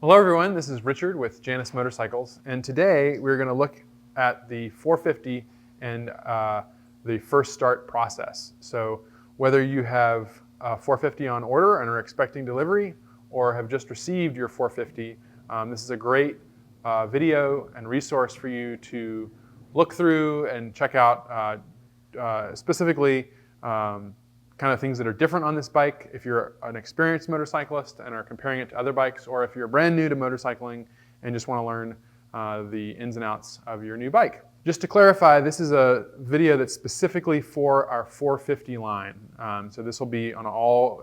Hello everyone, this is Richard with Janus Motorcycles, and today we're going to look at the 450 and the first start process. So whether you have a 450 on order and are expecting delivery, or have just received your 450, this is a great video and resource for you to look through and check out specifically kind of things that are different on this bike if you're an experienced motorcyclist and are comparing it to other bikes, or if you're brand new to motorcycling and just want to learn the ins and outs of your new bike. Just to clarify, this is a video that's specifically for our 450 line. So this will be on all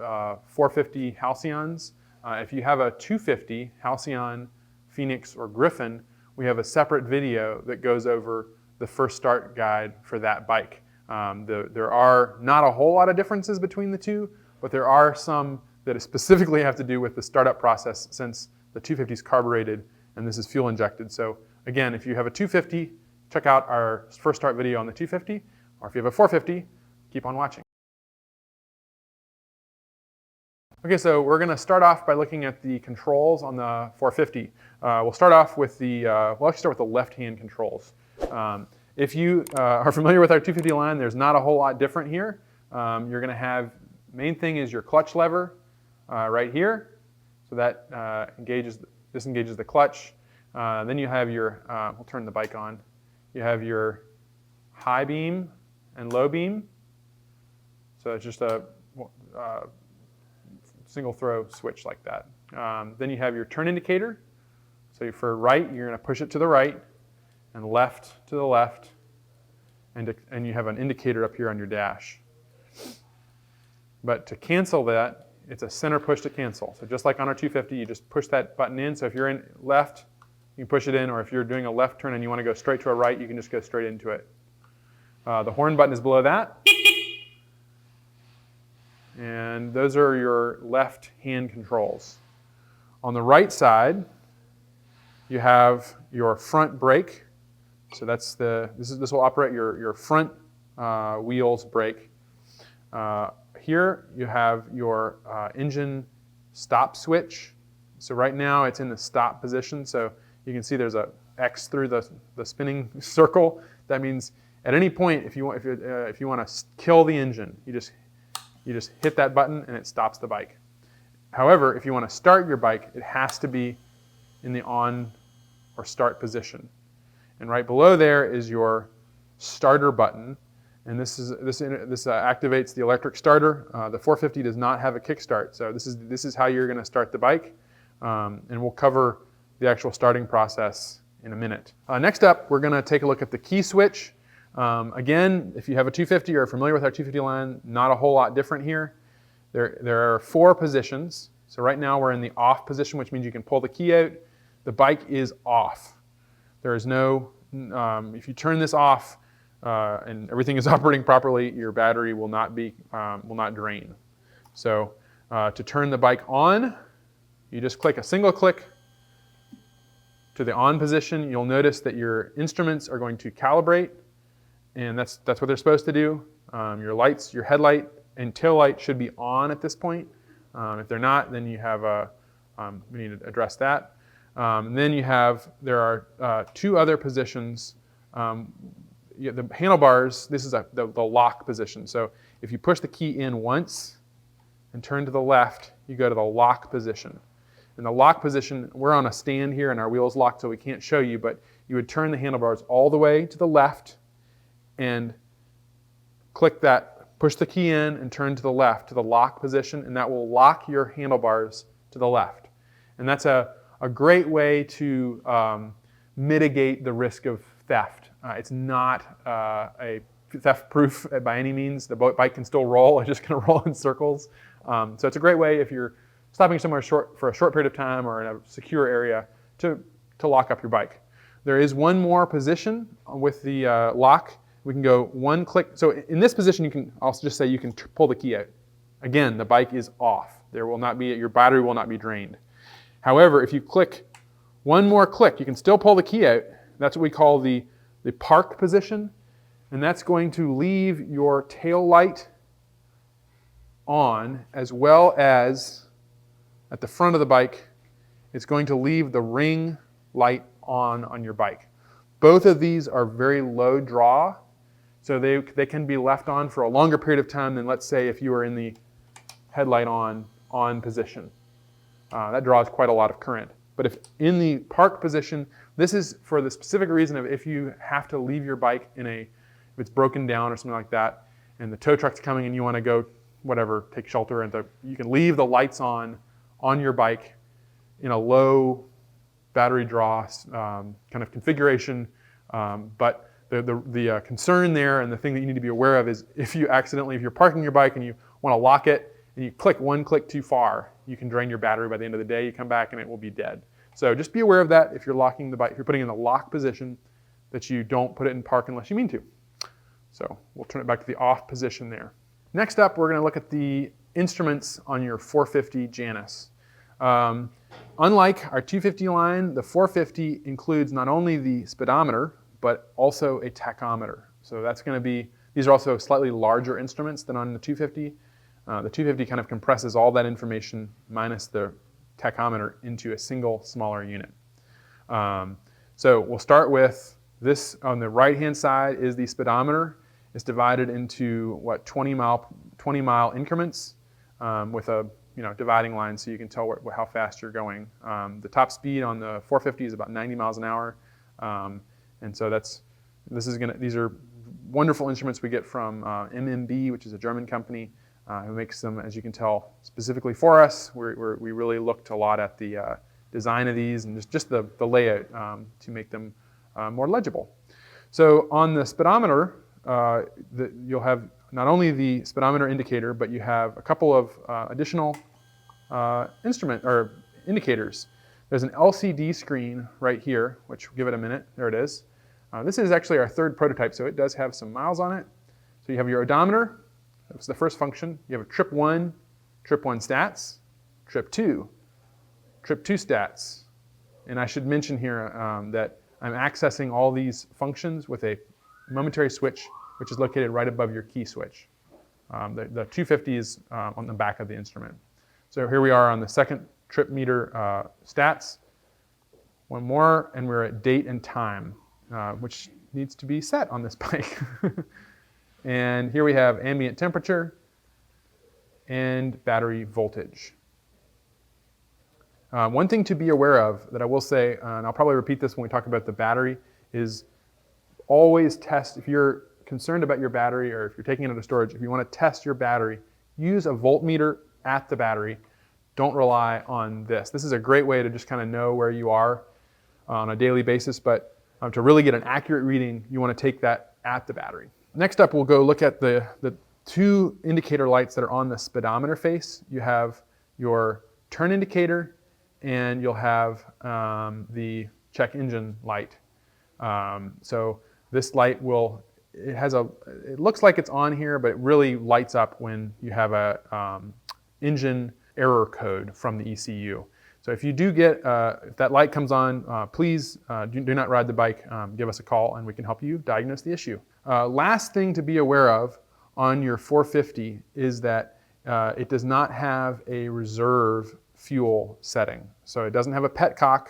450 Halcyons. If you have a 250 Halcyon, Phoenix, or Griffin, we have a separate video that goes over the first start guide for that bike. There are not a whole lot of differences between the two, but there are some that specifically have to do with the startup process, since the 250 is carbureted and this is fuel injected. So again, if you have a 250, check out our first start video on the 250, or if you have a 450, keep on watching. Okay, so we're going to start off by looking at the controls on the 450. We'll start off with we'll actually start with the left-hand controls. If you are familiar with our 250 line, there's not a whole lot different here. You're going to have, main thing is your clutch lever right here. So that disengages the clutch. Then you have your, we'll turn the bike on. You have your high beam and low beam. So it's just a single throw switch like that. Then you have your turn indicator. So for right, you're going to push it to the right, and left to the left, and you have an indicator up here on your dash. But to cancel that, it's a center push to cancel. So just like on our 250, you just push that button in. So if you're in left, you can push it in, or if you're doing a left turn and you want to go straight to a right, you can just go straight into it. The horn button is below that. And those are your left hand controls. On the right side, you have your front brake. So that's this will operate your front wheels brake. Here you have your engine stop switch. So right now it's in the stop position. So you can see there's a X through the spinning circle. That means at any point, if you want to kill the engine, you just hit that button and it stops the bike. However, if you want to start your bike, it has to be in the on or start position. And right below there is your starter button, and this activates the electric starter. The 450 does not have a kickstart, so this is how you're going to start the bike, and we'll cover the actual starting process in a minute. Next up, we're going to take a look at the key switch. Again, if you have a 250 or are familiar with our 250 line, not a whole lot different here. There are 4 positions. So right now we're in the off position, which means you can pull the key out. The bike is off. There is no, if you turn this off and everything is operating properly, your battery will not drain. So to turn the bike on, you just click a single click to the on position. You'll notice that your instruments are going to calibrate, and that's what they're supposed to do. Your lights, your headlight and tail light should be on at this point. If they're not, then you have we need to address that. And then there are 2 other positions. The handlebars, this is the lock position. So if you push the key in once and turn to the left, you go to the lock position. In the lock position, we're on a stand here and our wheel's locked, so we can't show you, but you would turn the handlebars all the way to the left and click that, push the key in and turn to the left to the lock position, and that will lock your handlebars to the left. And that's a great way to mitigate the risk of theft. It's not a theft-proof by any means. The bike can still roll. It's just going to roll in circles. So it's a great way if you're stopping somewhere for a short period of time or in a secure area to lock up your bike. There is one more position with the lock. We can go one click. So in this position, I'll just say you can pull the key out. Again, the bike is off. Your battery will not be drained. However, if you click one more click, you can still pull the key out. That's what we call the park position, and that's going to leave your tail light on, as well as at the front of the bike it's going to leave the ring light on your bike. Both of these are very low draw, so they can be left on for a longer period of time than, let's say, if you were in the headlight on position. That draws quite a lot of current. But if in the park position, this is for the specific reason of if you have to leave your bike if it's broken down or something like that, and the tow truck's coming and you want to go, whatever, take shelter, and you can leave the lights on your bike in a low battery draw kind of configuration. But the concern there and the thing that you need to be aware of is if you're parking your bike and you want to lock it and you click one click too far, you can drain your battery by the end of the day. You come back and it will be dead. So just be aware of that if you're locking the bike, if you're putting it in the lock position, that you don't put it in park unless you mean to. So we'll turn it back to the off position there. Next up, we're going to look at the instruments on your 450 Janus. Unlike our 250 line, the 450 includes not only the speedometer, but also a tachometer. So that's going to be, these are also slightly larger instruments than on the 250. The 250 kind of compresses all that information minus the tachometer into a single smaller unit. So we'll start with this. On the right-hand side is the speedometer. It's divided into 20 mile increments with a dividing line, so you can tell how fast you're going. The top speed on the 450 is about 90 miles an hour, and so these are wonderful instruments we get from MMB, which is a German company who makes them, as you can tell, specifically for us. We really looked a lot at the design of these and just the layout to make them more legible. So on the speedometer, you'll have not only the speedometer indicator, but you have a couple of additional indicators. There's an LCD screen right here, which we'll give it a minute. There it is. This is actually our third prototype, so it does have some miles on it. So you have your odometer. That's the first function. You have a trip 1 stats, trip 2 stats. And I should mention here that I'm accessing all these functions with a momentary switch, which is located right above your key switch. The 250 is on the back of the instrument. So here we are on the second trip meter stats. One more, and we're at date and time, which needs to be set on this bike. And here we have ambient temperature and battery voltage. One thing to be aware of that I will say, and I'll probably repeat this when we talk about the battery, is always test, if you're concerned about your battery or if you're taking it out of storage, if you want to test your battery, use a voltmeter at the battery. Don't rely on this. This is a great way to just kind of know where you are on a daily basis, but to really get an accurate reading, you want to take that at the battery. Next up, we'll go look at the two indicator lights that are on the speedometer face. You have your turn indicator and you'll have the check engine light. So this light it looks like it's on here, but it really lights up when you have a engine error code from the ECU. So if you do get, if that light comes on, please do not ride the bike. Give us a call and we can help you diagnose the issue. Last thing to be aware of on your 450 is that it does not have a reserve fuel setting. So it doesn't have a petcock.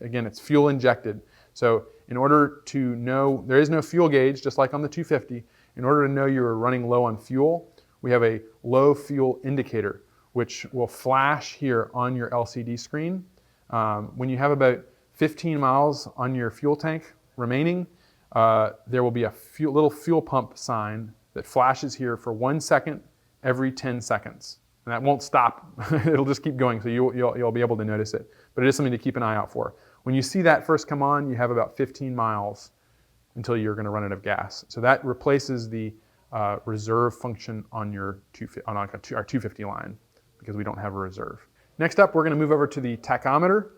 Again, it's fuel injected. So in order to know, there is no fuel gauge, just like on the 250. In order to know you're running low on fuel, we have a low fuel indicator, which will flash here on your LCD screen. When you have about 15 miles on your fuel tank remaining, there will be a little fuel pump sign that flashes here for 1 second every 10 seconds. And that won't stop. It'll just keep going, so you'll be able to notice it. But it is something to keep an eye out for. When you see that first come on, you have about 15 miles until you're going to run out of gas. So that replaces the reserve function on our 250 line, because we don't have a reserve. Next up, we're going to move over to the tachometer.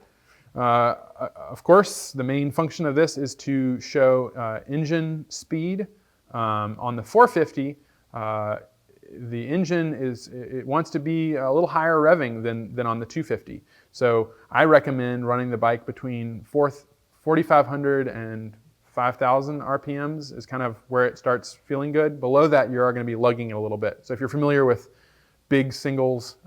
Of course, the main function of this is to show engine speed. On the 450, the engine it wants to be a little higher revving than on the 250. So I recommend running the bike between 4,500 and 5,000 RPMs is kind of where it starts feeling good. Below that, you are going to be lugging it a little bit. So if you're familiar with big singles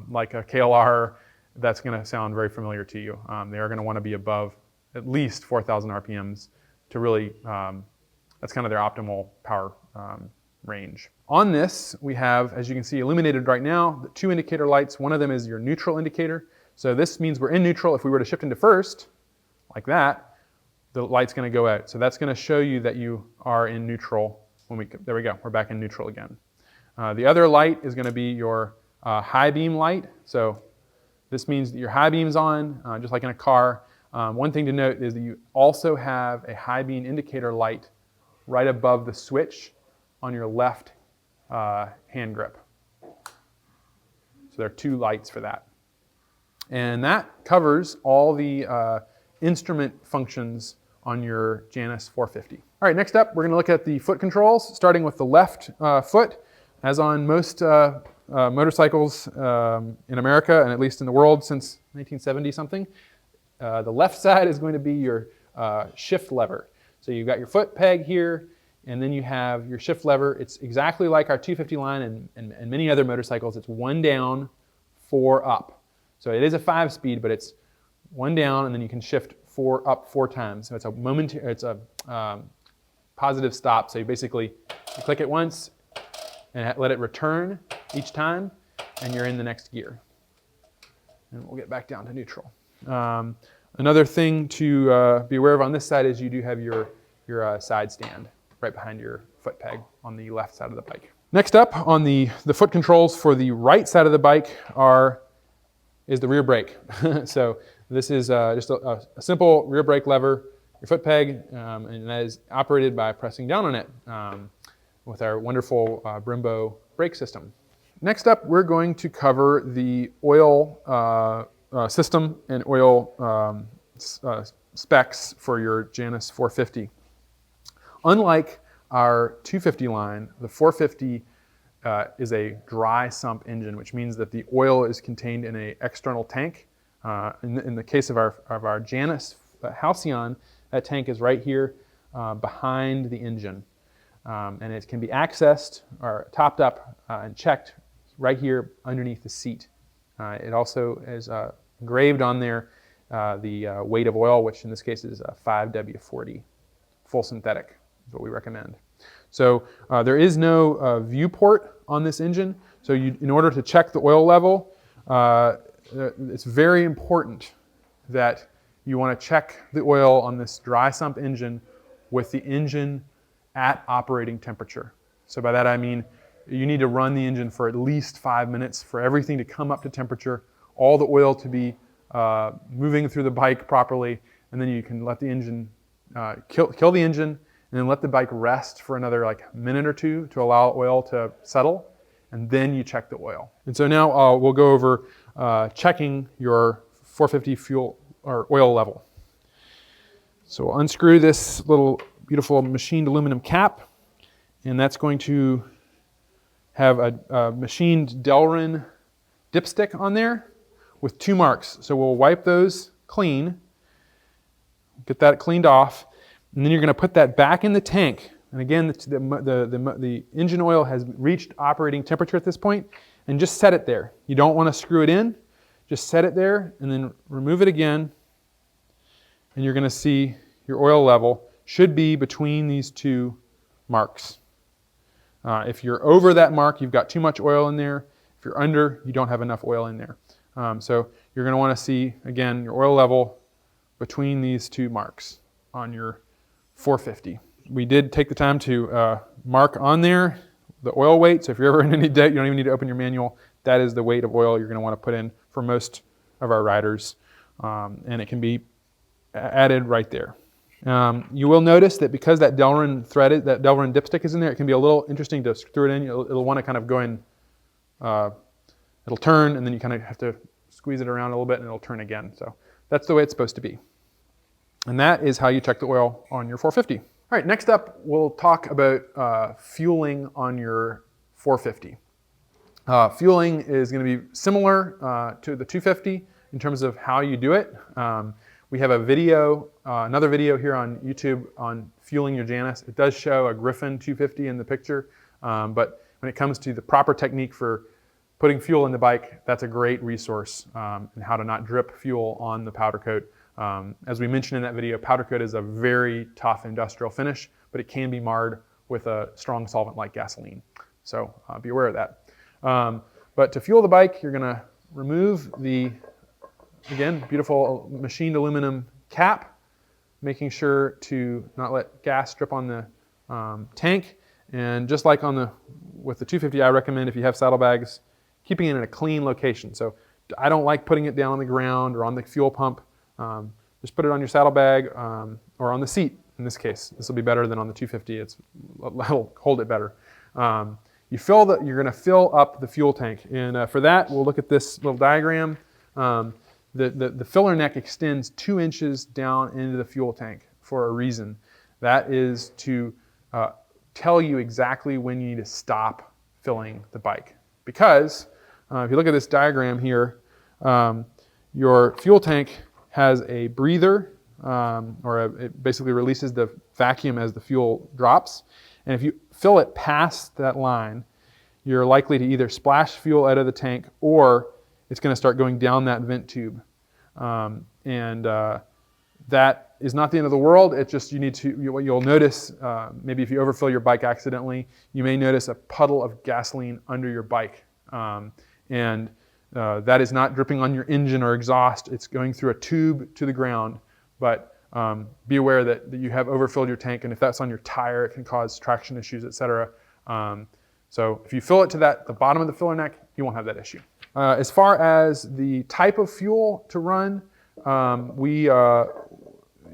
like a KLR, that's going to sound very familiar to you. They are going to want to be above at least 4,000 RPMs to really, that's kind of their optimal power range. On this, we have, as you can see, illuminated right now, the 2 indicator lights. One of them is your neutral indicator. So this means we're in neutral. If we were to shift into first, like that, the light's going to go out. So that's going to show you that you are in neutral. There we go, we're back in neutral again. The other light is going to be your high beam light. So this means that your high beam's on, just like in a car. One thing to note is that you also have a high beam indicator light right above the switch on your left hand grip. So there are 2 lights for that. And that covers all the instrument functions on your Janus 450. All right, next up, we're going to look at the foot controls, starting with the left foot. As on most motorcycles in America, and at least in the world since 1970 something, the left side is going to be your shift lever. So you've got your foot peg here, and then you have your shift lever. It's exactly like our 250 line and many other motorcycles. It's 1 down, 4 up. So it is a 5-speed, but it's 1 down, and then you can shift 4 up 4 times. So it's a positive stop. So you basically click it once and let it return each time, and you're in the next gear. And we'll get back down to neutral. Another thing to be aware of on this side is you do have your side stand right behind your foot peg on the left side of the bike. Next up on the foot controls for the right side of the bike is the rear brake. So this is just a simple rear brake lever, your foot peg, and that is operated by pressing down on it with our wonderful Brembo brake system. Next up, we're going to cover the oil system and oil specs for your Janus 450. Unlike our 250 line, the 450 is a dry sump engine, which means that the oil is contained in an external tank. In the case of our Janus Halcyon, that tank is right here behind the engine. And it can be accessed or topped up and checked right here underneath the seat. It also is engraved on there the weight of oil, which in this case is 5W40, full synthetic is what we recommend. So there is no viewport on this engine. So in order to check the oil level, it's very important that you want to check the oil on this dry sump engine with the engine at operating temperature. So by that I mean you need to run the engine for at least 5 minutes for everything to come up to temperature, all the oil to be moving through the bike properly, and then you can let the engine, kill the engine, and then let the bike rest for another minute or 2 to allow oil to settle, and then you check the oil. And so now we'll go over checking your 450 fuel or oil level. So we'll unscrew this little beautiful machined aluminum cap, and that's going to have a machined Delrin dipstick on there with 2 marks. So we'll wipe those clean, get that cleaned off, and then you're going to put that back in the tank. And again, the engine oil has reached operating temperature at this point, and just set it there. You don't want to screw it in, just set it there, and then remove it again, and you're going to see your oil level should be between these 2 marks. If you're over that mark, you've got too much oil in there. If you're under, you don't have enough oil in there. So you're going to want to see, again, your oil level between these 2 marks on your 450. We did take the time to mark on there the oil weight. So if you're ever in any debt, you don't even need to open your manual. That is the weight of oil you're going to want to put in for most of our riders. And it can be added right there. You will notice that because that Delrin dipstick is in there, it can be a little interesting to screw it in. It'll want to kind of go in, it'll turn, and then you kind of have to squeeze it around a little bit, and it'll turn again. So that's the way it's supposed to be. And that is how you check the oil on your 450. All right, next up, we'll talk about fueling on your 450. Fueling is going to be similar to the 250 in terms of how you do it. We have a video, another video here on YouTube on fueling your Janus. It does show a Griffin 250 in the picture, but when it comes to the proper technique for putting fuel in the bike, that's a great resource in how to not drip fuel on the powder coat. As we mentioned in that video, powder coat is a very tough industrial finish, but it can be marred with a strong solvent like gasoline. So be aware of that. But to fuel the bike, you're gonna remove the, again, beautiful machined aluminum cap, making sure to not let gas drip on the tank. And just like with the 250, I recommend if you have saddlebags, keeping it in a clean location. So I don't like putting it down on the ground or on the fuel pump. Just put it on your saddlebag or on the seat in this case. This will be better than on the 250. It'll hold it better. You're gonna fill up the fuel tank. And for that, we'll look at this little diagram. The filler neck extends 2 inches down into the fuel tank for a reason. That is to tell you exactly when you need to stop filling the bike. Because if you look at this diagram here, your fuel tank has a breather, it basically releases the vacuum as the fuel drops. And if you fill it past that line, you're likely to either splash fuel out of the tank or it's going to start going down that vent tube. That is not the end of the world. It's just you'll notice, maybe if you overfill your bike accidentally, you may notice a puddle of gasoline under your bike. That is not dripping on your engine or exhaust. It's going through a tube to the ground. But be aware that you have overfilled your tank, and if that's on your tire, it can cause traction issues, etc. So if you fill it to the bottom of the filler neck, you won't have that issue. As far as the type of fuel to run,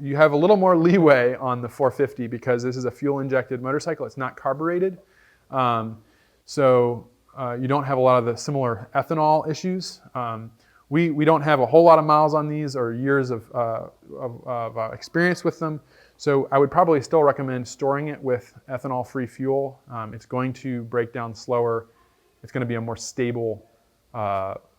you have a little more leeway on the 450 because this is a fuel-injected motorcycle. It's not carbureted. So you don't have a lot of the similar ethanol issues. We don't have a whole lot of miles on these or years of experience with them. So I would probably still recommend storing it with ethanol-free fuel. It's going to break down slower. It's going to be a more stable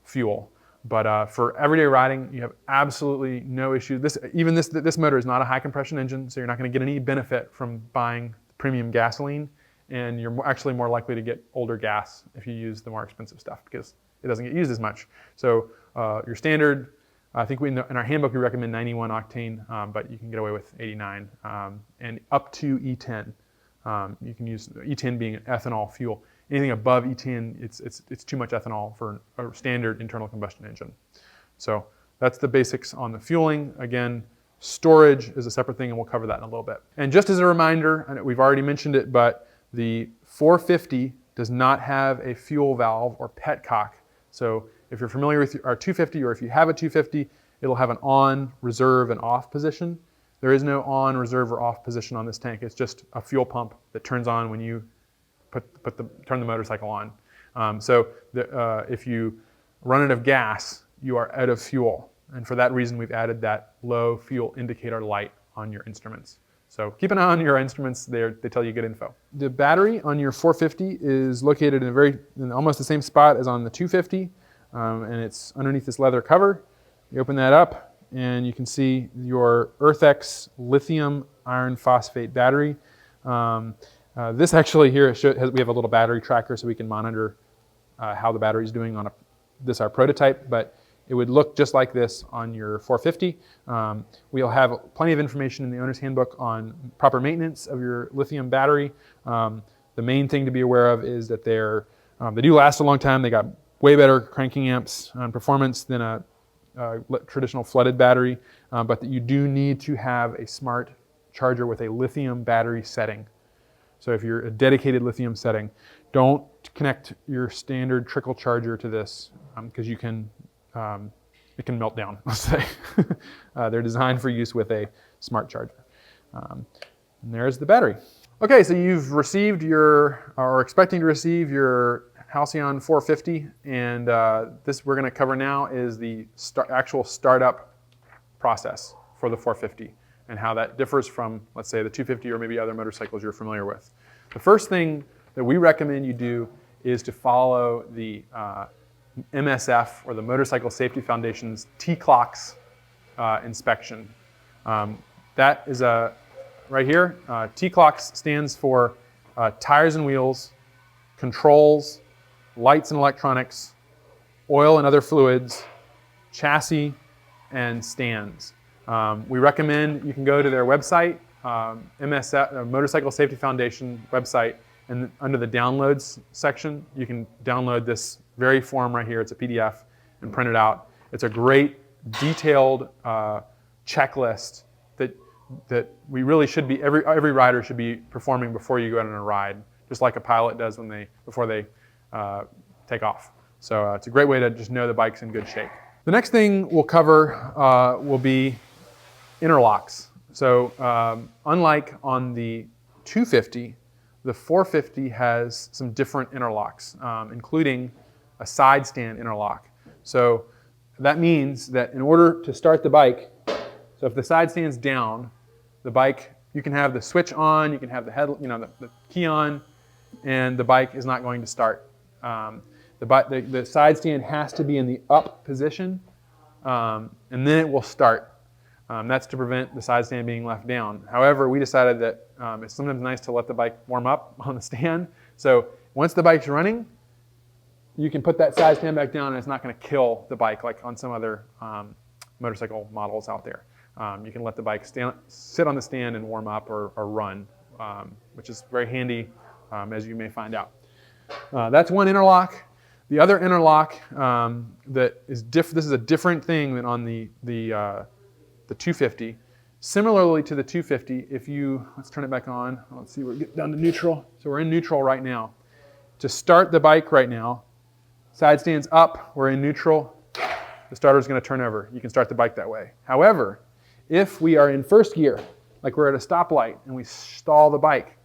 fuel. But for everyday riding, you have absolutely no issue. This motor is not a high compression engine, so you're not going to get any benefit from buying premium gasoline. And you're actually more likely to get older gas if you use the more expensive stuff because it doesn't get used as much. So your standard, I think in our handbook we recommend 91 octane, but you can get away with 89 and up to E10. You can use E10 being an ethanol fuel. Anything above E10, it's too much ethanol for a standard internal combustion engine. So that's the basics on the fueling. Again, storage is a separate thing, and we'll cover that in a little bit. And just as a reminder, I know we've already mentioned it, but the 450 does not have a fuel valve or petcock. So if you're familiar with our 250, or if you have a 250, it'll have an on, reserve, and off position. There is no on, reserve, or off position on this tank. It's just a fuel pump that turns on when you turn the motorcycle on. If you run out of gas, you are out of fuel. And for that reason, we've added that low fuel indicator light on your instruments. So keep an eye on your instruments. They tell you good info. The battery on your 450 is located in almost the same spot as on the 250, and it's underneath this leather cover. You open that up, and you can see your EarthX lithium iron phosphate battery. This actually here, we have a little battery tracker so we can monitor how the battery is doing on our prototype, but it would look just like this on your 450. We'll have plenty of information in the owner's handbook on proper maintenance of your lithium battery. The main thing to be aware of is that they do last a long time. They got way better cranking amps and performance than a traditional flooded battery, but that you do need to have a smart charger with a lithium battery setting. So if you're a dedicated lithium setting, don't connect your standard trickle charger to this because it can melt down, let's say. They're designed for use with a smart charger. And there's the battery. Okay, so you've received or expecting to receive your Halcyon 450, and this we're going to cover now is the actual startup process for the 450 and how that differs from, let's say, the 250 or maybe other motorcycles you're familiar with. The first thing that we recommend you do is to follow the MSF, or the Motorcycle Safety Foundation's T-Clocks inspection. That is right here. T-Clocks stands for tires and wheels, controls, lights and electronics, oil and other fluids, chassis, and stands. We recommend you can go to their website, MSF, Motorcycle Safety Foundation website, and under the downloads section, you can download this very form right here. It's a PDF and print it out. It's a great detailed checklist that we really should be, every rider should be performing before you go out on a ride, just like a pilot does before they take off. So it's a great way to just know the bike's in good shape. The next thing we'll cover will be interlocks. So unlike on the 250, the 450 has some different interlocks, including a side stand interlock. So that means that in order to start the bike, so if the side stand's down, the bike, you can have the switch on, you can have the key on, and the bike is not going to start. The side stand has to be in the up position, and then it will start. That's to prevent the side stand being left down. However, we decided that it's sometimes nice to let the bike warm up on the stand. So once the bike's running, you can put that side stand back down and it's not going to kill the bike like on some other motorcycle models out there. You can let the bike sit on the stand and warm up or run, which is very handy as you may find out. That's one interlock. The other interlock that is different, this is a different thing than on the 250. Similarly to the 250, let's turn it back on. Let's see, we're getting down to neutral. So we're in neutral right now. To start the bike right now, side stand's up, we're in neutral, the starter's going to turn over. You can start the bike that way. However, if we are in first gear, like we're at a stoplight and we stall the bike,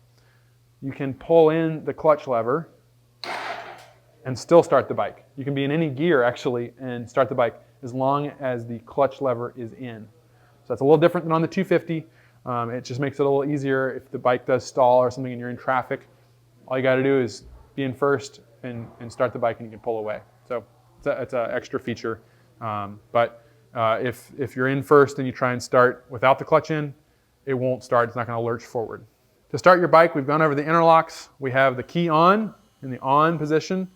you can pull in the clutch lever and still start the bike. You can be in any gear actually and start the bike as long as the clutch lever is in. So that's a little different than on the 250. It just makes it a little easier if the bike does stall or something and you're in traffic. All you got to do is be in first and start the bike and you can pull away. So it's an extra feature. But if you're in first and you try and start without the clutch in, it won't start. It's not going to lurch forward. To start your bike, we've gone over the interlocks. We have the key on in the on position.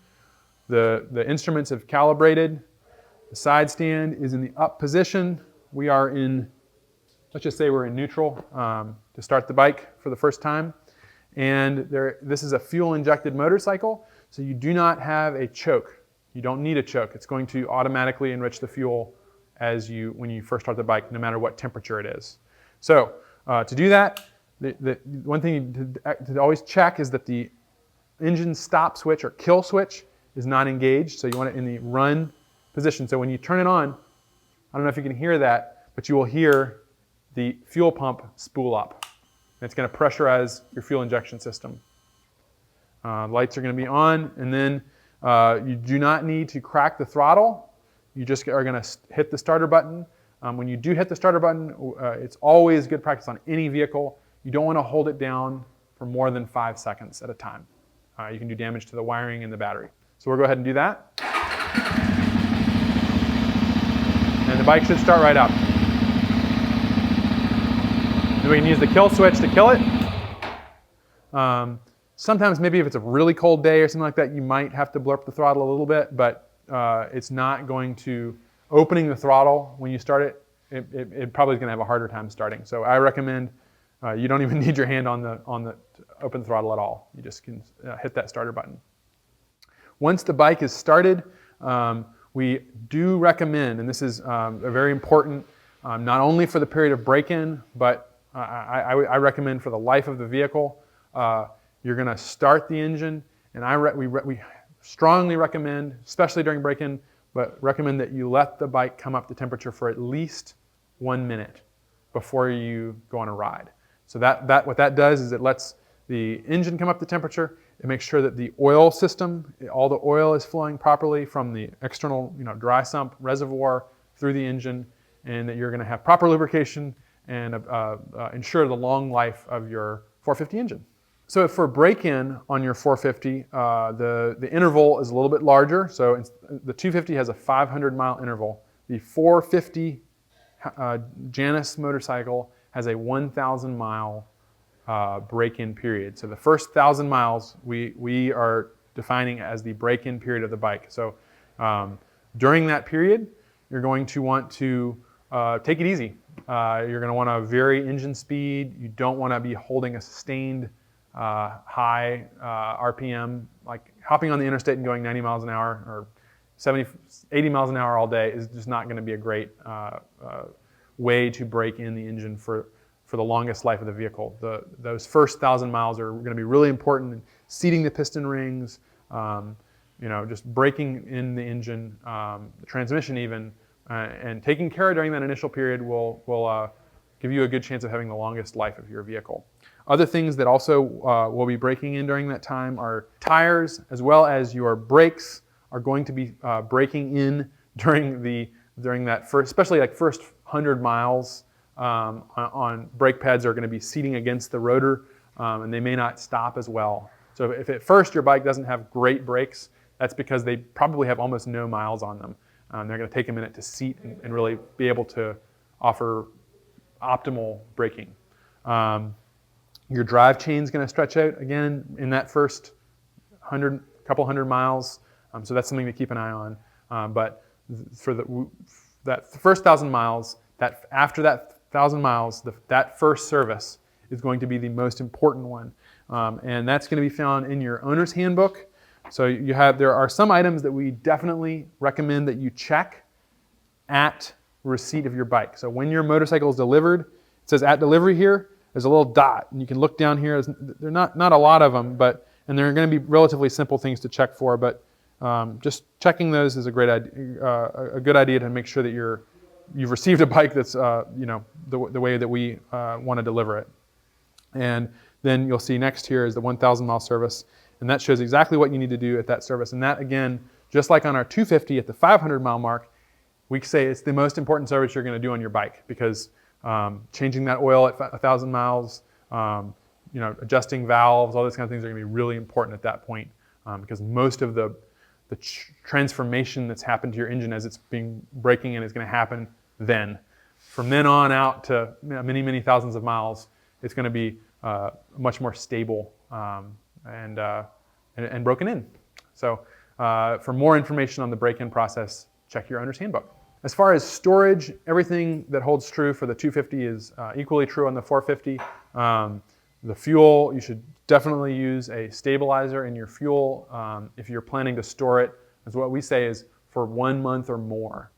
The instruments have calibrated. The side stand is in the up position. We are in, let's just say we're in neutral to start the bike for the first time. And this is a fuel-injected motorcycle, so you do not have a choke. You don't need a choke. It's going to automatically enrich the fuel when you first start the bike, no matter what temperature it is. So to do that, the one thing to always check is that the engine stop switch or kill switch is not engaged. So you want it in the run position. So when you turn it on, I don't know if you can hear that, but you will hear the fuel pump spool up. And it's going to pressurize your fuel injection system. Lights are going to be on, and then you do not need to crack the throttle. You just are going to hit the starter button. When you do hit the starter button, it's always good practice on any vehicle. You don't want to hold it down for more than 5 seconds at a time. You can do damage to the wiring and the battery. So we'll go ahead and do that. And the bike should start right up. Then we can use the kill switch to kill it. Sometimes maybe if it's a really cold day or something like that, you might have to blurp the throttle a little bit, but it's not going to, opening the throttle when you start it probably is going to have a harder time starting. So I recommend you don't even need your hand on the open the throttle at all. You just can hit that starter button. Once the bike is started, we do recommend, and this is very important, not only for the period of break-in, but I recommend for the life of the vehicle, you're going to start the engine, and we strongly recommend, especially during break-in, but recommend that you let the bike come up to temperature for at least 1 minute before you go on a ride. So what that does is it lets the engine come up to temperature. It makes sure that the oil system, all the oil is flowing properly from the external dry sump reservoir through the engine, and that you're going to have proper lubrication and ensure the long life of your 450 engine. So for break-in on your 450, the interval is a little bit larger. So the 250 has a 500-mile interval. The 450 Janus motorcycle has a 1,000-mile break-in period. So the first 1,000 miles we are defining as the break-in period of the bike. So During that period, you're going to want to take it easy. You're going to want to vary engine speed. You don't want to be holding a sustained high RPM. Like hopping on the interstate and going 90 miles an hour or 70, 80 miles an hour all day is just not going to be a great way to break in the engine for the longest life of the vehicle. Those first 1,000 miles are going to be really important in seating the piston rings, just breaking in the engine, the transmission even, and taking care during that initial period will give you a good chance of having the longest life of your vehicle. Other things that also will be breaking in during that time are tires, as well as your brakes are going to be breaking in during that first, especially like first 100 miles on brake pads are going to be seating against the rotor, and they may not stop as well. So if at first your bike doesn't have great brakes, that's because they probably have almost no miles on them. They're going to take a minute to seat and really be able to offer optimal braking. Your drive chain is going to stretch out again in that first couple hundred miles, so that's something to keep an eye on. But for that first 1,000 miles, after that 1,000 miles, that first service is going to be the most important one, and that's going to be found in your owner's handbook. So there are some items that we definitely recommend that you check at receipt of your bike. So when your motorcycle is delivered, it says at delivery here. There's a little dot, and you can look down here. There are not a lot of them, and they're going to be relatively simple things to check for. But just checking those is a great idea, a good idea to make sure that you've received a bike that's the way that we want to deliver it. And then you'll see next here is the 1,000 mile service, and that shows exactly what you need to do at that service. And that again, just like on our 250 at the 500 mile mark, we say it's the most important service you're going to do on your bike, because changing that oil at 1,000 miles, adjusting valves, all those kind of things are going to be really important at that point, because most of the transformation that's happened to your engine as it's being braking in is going to happen then. From then on out to many, many thousands of miles, it's going to be much more stable and broken in. So for more information on the break-in process, check your owner's handbook. As far as storage, everything that holds true for the 250 is equally true on the 450. The fuel, you should definitely use a stabilizer in your fuel if you're planning to store it. As what we say is for 1 month or more.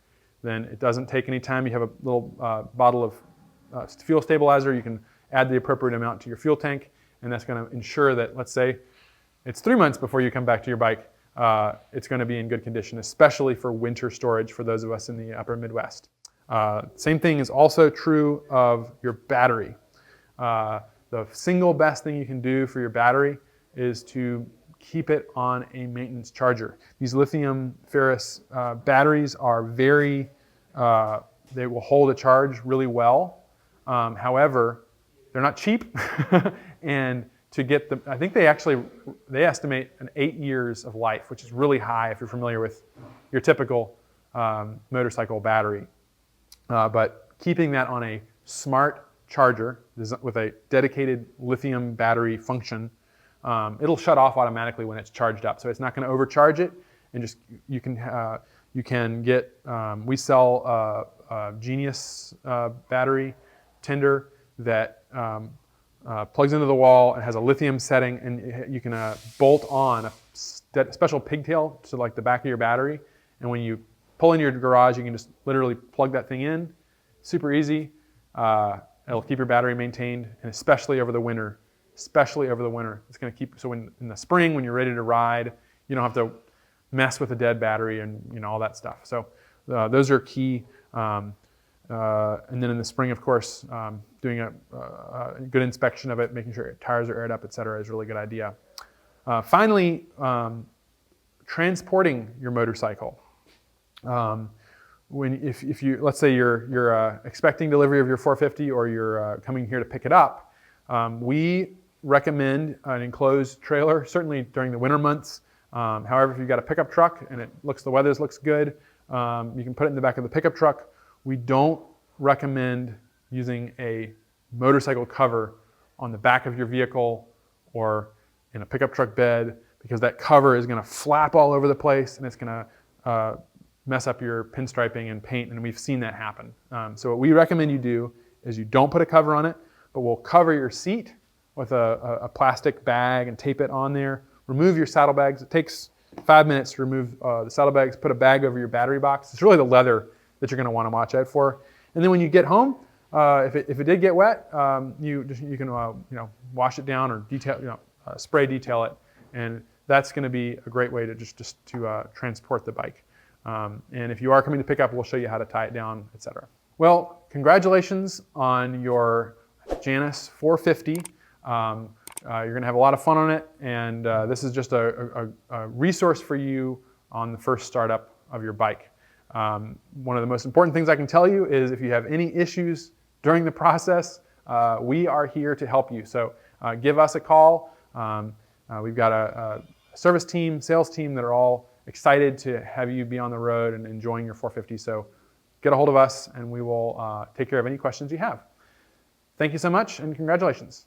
Then it doesn't take any time. You have a little bottle of fuel stabilizer. You can add the appropriate amount to your fuel tank, and that's going to ensure that, let's say, it's 3 months before you come back to your bike. It's going to be in good condition, especially for winter storage for those of us in the upper Midwest. Same thing is also true of your battery. The single best thing you can do for your battery is to keep it on a maintenance charger. These lithium ferrous batteries are they will hold a charge really well. However, they're not cheap, and to get them, I think they estimate 8 years of life, which is really high if you're familiar with your typical motorcycle battery. But keeping that on a smart charger with a dedicated lithium battery function, it'll shut off automatically when it's charged up. So it's not going to overcharge it, and just you can get. We sell a Genius battery tender that plugs into the wall and has a lithium setting, and you can bolt on a special pigtail to like the back of your battery, and when you pull in your garage, you can just literally plug that thing in. Super easy. It'll keep your battery maintained, and especially over the winter. It's going to keep, so in the spring when you're ready to ride, you don't have to mess with a dead battery and all that stuff. So those are key. And then in the spring, of course, doing a good inspection of it, making sure your tires are aired up, et cetera, is a really good idea. Finally, transporting your motorcycle. If you, let's say you're expecting delivery of your 450, or you're coming here to pick it up, we recommend an enclosed trailer, certainly during the winter months. However, if you've got a pickup truck and the weather looks good, you can put it in the back of the pickup truck. We don't recommend using a motorcycle cover on the back of your vehicle or in a pickup truck bed, because that cover is going to flap all over the place, and it's going to mess up your pinstriping and paint, and we've seen that happen. So what we recommend you do is you don't put a cover on it, but we'll cover your seat with a plastic bag and tape it on there. Remove your saddlebags. It takes 5 minutes to remove the saddlebags. Put a bag over your battery box. It's really the leather that you're going to want to watch out for. And then when you get home, if it did get wet, you can wash it down or spray detail it, and that's going to be a great way to just transport the bike. And if you are coming to pick up, we'll show you how to tie it down, etc. Well, congratulations on your Janus 450. You're going to have a lot of fun on it, and this is just a resource for you on the first startup of your bike. One of the most important things I can tell you is if you have any issues during the process, we are here to help you. So give us a call. We've got a service team, sales team that are all excited to have you be on the road and enjoying your 450. So get a hold of us and we will take care of any questions you have. Thank you so much and congratulations.